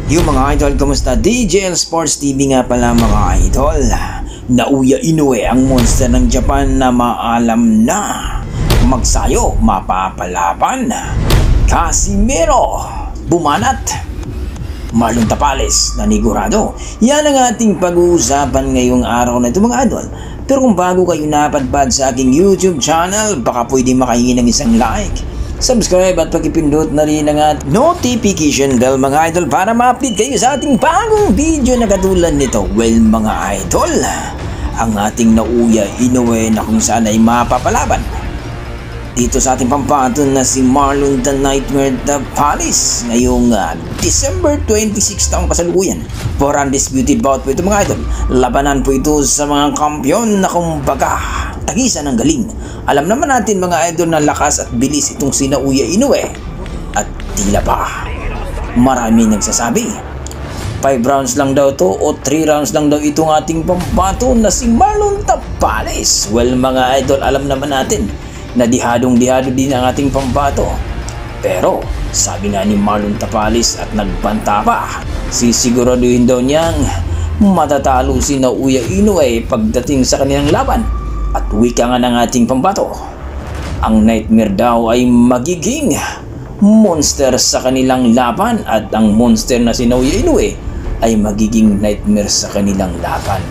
Yung mga idol, kumusta? DJL Sports TV nga pala mga idol. Naoya Inoue ang monster ng Japan na maalam na magsayo, mapapalaban. Casimiro, bumanat. Marlon Tapales, nanigurado. Yan ang ating pag-uusapan ngayong araw na ito mga idol. Pero kung bago kayo napadpad sa aking YouTube channel, baka pwede makahingi ng isang like, subscribe at pakipindot na rin ang notification bell mga idol para ma-update kayo sa ating bagong video na katulad nito. Well mga idol, ang ating Naoya Inoue na kung saan ay mapapalaban dito sa ating pampatol na si Marlon the Nightmare Tapales ngayong December 26 taong kasalukuyan for undisputed bout po ito mga idol. Labanan po ito sa mga kampyon na kumbaga tagisan ng galing. Alam naman natin mga idol na lakas at bilis itong si Naoya Inoue at tila pa marami nagsasabi 5 rounds lang daw to o 3 rounds lang daw itong ating pampato na si Marlon Tapales. Well mga idol, alam naman natin na dihadong-dihado din ang ating pambato. Pero sabi nga ni Marlon Tapales at nagbanta pa, sisiguraduhin daw niyang matatalo si Naoya Inoue pagdating sa kanilang laban. At wika nga ng ating pambato, ang Nightmare daw ay magiging monster sa kanilang laban at ang monster na si Naoya Inoue ay magiging Nightmare sa kanilang laban.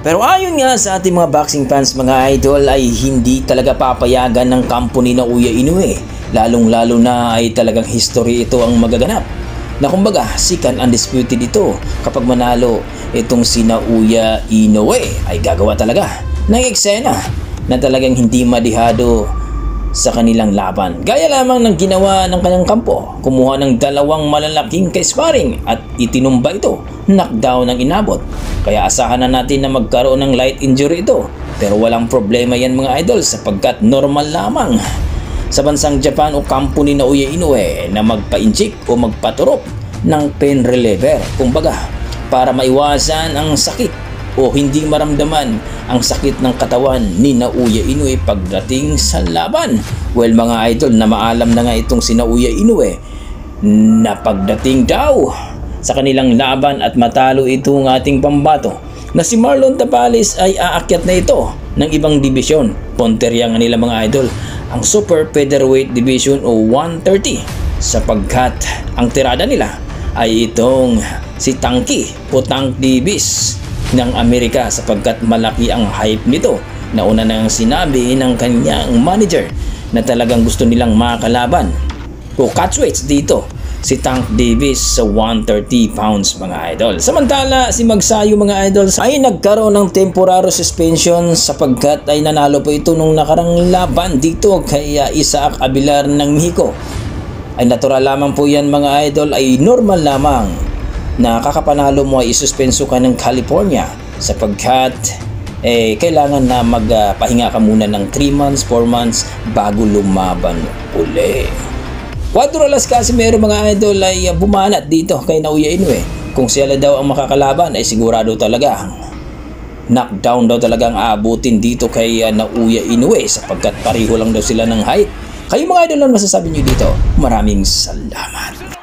Pero ayon nga sa ating mga boxing fans mga idol ay hindi talaga papayagan ng kampo ni Naoya Inoue. Lalong-lalo na ay talagang history ito ang magaganap. Na kumbaga sikan undisputed ito kapag manalo itong si Naoya Inoue ay gagawa talaga ng eksena na talagang hindi madihado sa kanilang laban. Gaya lamang ng ginawa ng kanyang kampo. Kumuha ng 2 malalaking ka-sparring at itinumba ito. Knockdown ang inabot. Kaya asahan na natin na magkaroon ng light injury ito. Pero walang problema yan mga idol sapagkat normal lamang sa bansang Japan o kampo ni Naoya Inoue na magpa-inject o magpaturok ng pain reliever. Kumbaga para maiwasan ang sakit o hindi maramdaman ang sakit ng katawan ni Naoya Inoue pagdating sa laban. Well mga idol, na maalam na nga itong si Naoya Inoue na pagdating daw sa kanilang laban at matalo itong ating pambato na si Marlon Tapales ay aakyat na ito ng ibang dibisyon. Ponterya nga nila mga idol ang super featherweight division o 130 sapagkat ang tirada nila ay itong si Tanky o Tank Davis ng Amerika sapagkat malaki ang hype nito. Nauna nang sinabi ng kanyang manager na talagang gusto nilang makalaban o catchweights dito si Tank Davis sa 130 pounds mga idol. Samantala si Magsayo mga idol ay nagkaroon ng temporary suspension sapagkat ay nanalo po ito nung nakarang laban dito kay Isaac Abilar ng Mexico. Ay natural lamang po yan mga idol, ay normal lamang na kakapanalo mo ay isuspenso ka ng California sapagkat kailangan na magpahinga ka muna ng 3 months, 4 months bago lumaban uli. Cuadro Las Casimero mga idol ay bumanat dito kay Naoya Inoue. Kung sila daw ang makakalaban ay sigurado talaga knockdown daw talaga ang aabutin dito kay Naoya Inoue sapagkat pareho lang daw sila ng height. Kayo mga idol, ano masasabi nyo dito? Maraming salamat.